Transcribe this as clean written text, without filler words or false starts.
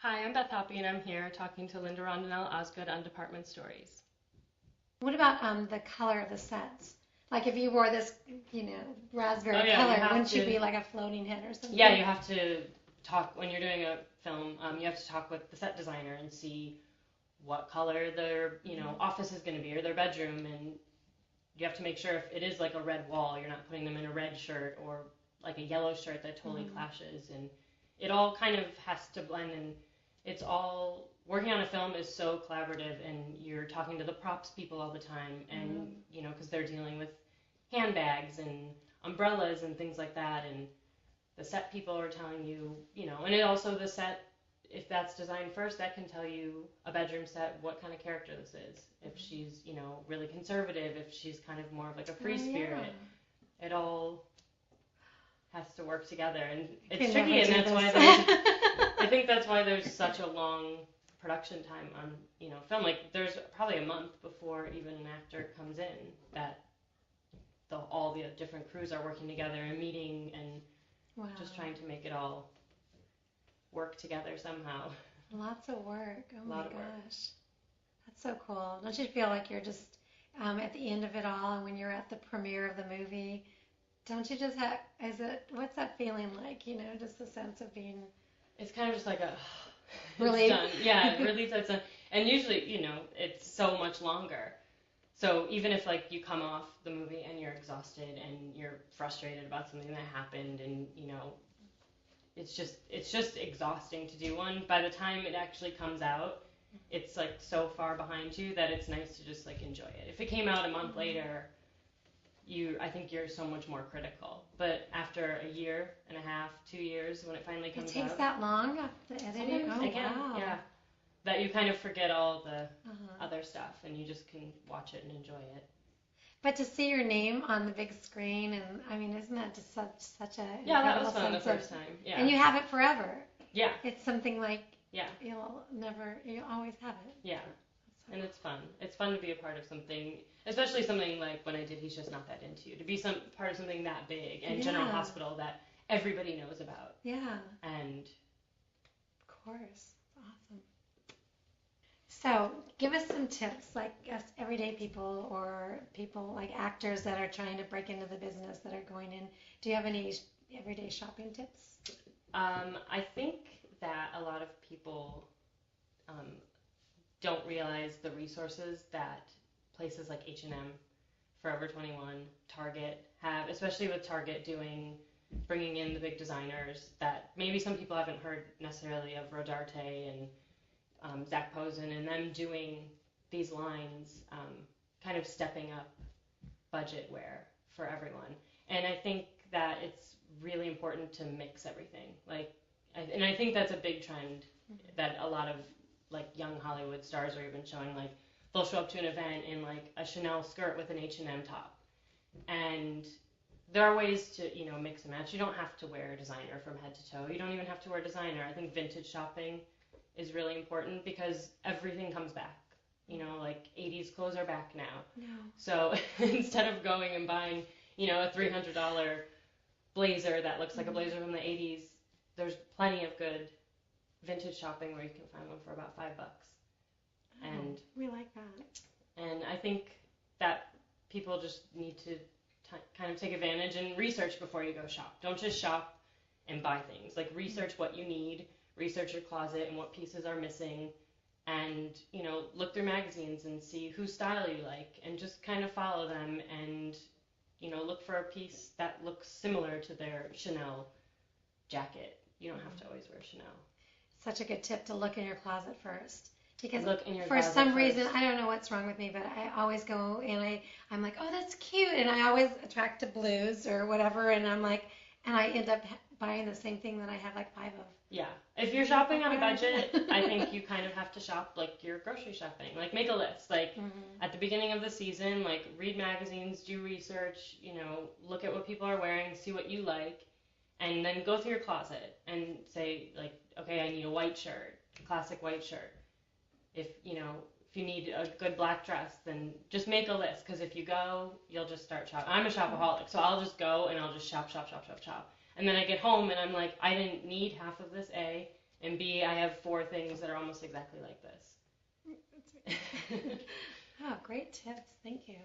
Hi, I'm Beth Hoppe, and I'm here talking to Linda Rondinella-Osgood on Department Stories. What about the color of the sets? Like if you wore this, Oh raspberry yeah, you color, have wouldn't you to. be like a floating head or something? Yeah, you have to talk when you're doing a film. You have to talk with the set designer and see what color their office is going to be or their bedroom, and you have to make sure if it is like a red wall, you're not putting them in a red shirt or like a yellow shirt that totally clashes, and it all kind of has to blend. And it's all working on a film is so collaborative, and you're talking to the props people all the time, and because they're dealing with handbags and umbrellas and things like that, and the set people are telling you, and it also the set, if that's designed first, that can tell you a bedroom set what kind of character this is. If she's, really conservative, if she's kind of more of like a free spirit, it all has to work together, and it's tricky, and that's why I think that's why there's such a long production time on, film. Like there's probably a month before even an actor comes in that all the different crews are working together and meeting and just trying to make it all work together somehow. Lots of work. Oh my gosh. Work. That's so cool. Don't you feel like you're just at the end of it all, and when you're at the premiere of the movie, don't you just have, what's that feeling like, just the sense of being... It's kind of just like a... Relief. It's done. Yeah, relief that's done. And usually, it's so much longer. So even if like you come off the movie and you're exhausted and you're frustrated about something that happened, and it's just exhausting to do one. By the time it actually comes out, it's like so far behind you that it's nice to just like enjoy it. If it came out a month later, I think you're so much more critical. But after a year and a half, 2 years, when it finally comes out, it takes that long after the editing. Sometimes wow. Yeah. That you kind of forget all the other stuff, and you just can watch it and enjoy it. But to see your name on the big screen, and I mean, isn't that just such a that was fun the first time. Yeah. And you have it forever. Yeah. It's something like you'll always have it. Yeah. And it's fun. It's fun to be a part of something, especially something like when I did He's Just Not That Into You, to be part of something that big and General Hospital that everybody knows about. Yeah. And of course. Awesome. So, give us some tips, like us everyday people or people like actors that are trying to break into the business that are going in. Do you have any everyday shopping tips? I think that a lot of people don't realize the resources that places like H&M, Forever 21, Target have, especially with Target bringing in the big designers that maybe some people haven't heard necessarily of, Rodarte and Zach Posen, and them doing these lines, kind of stepping up budget wear for everyone. And I think that it's really important to mix everything. And I think that's a big trend that a lot of like young Hollywood stars are even showing. Like they'll show up to an event in like a Chanel skirt with an H&M top, and there are ways to mix and match. You don't have to wear designer from head to toe. You don't even have to wear designer. I think vintage shopping is really important because everything comes back. Like 80s clothes are back now. No. So instead of going and buying, a $300 blazer that looks like a blazer from the 80s, there's plenty of good vintage shopping where you can find one for about $5. And we like that. And I think that people just need to kind of take advantage and research before you go shop. Don't just shop and buy things. Like research what you need, research your closet and what pieces are missing, and look through magazines and see whose style you like, and just kind of follow them, and look for a piece that looks similar to their Chanel jacket. You don't have to always wear Chanel. Such a good tip to look in your closet first. Because for some reason, I don't know what's wrong with me, but I always go and I'm like, oh, that's cute. And I always attract to blues or whatever. And I'm like, and I end up buying the same thing that I have like 5 of. Yeah. If you're shopping on a budget, I think you kind of have to shop like you're grocery shopping. Like make a list. Like at the beginning of the season, like read magazines, do research, look at what people are wearing, see what you like, and then go through your closet and say like, okay, I need a white shirt, classic white shirt. If you need a good black dress, then just make a list, because if you go, you'll just start shopping. I'm a shopaholic, so I'll just go and I'll just shop. And then I get home and I'm like, I didn't need half of this A, and B, I have 4 things that are almost exactly like this. Oh, great tips. Thank you.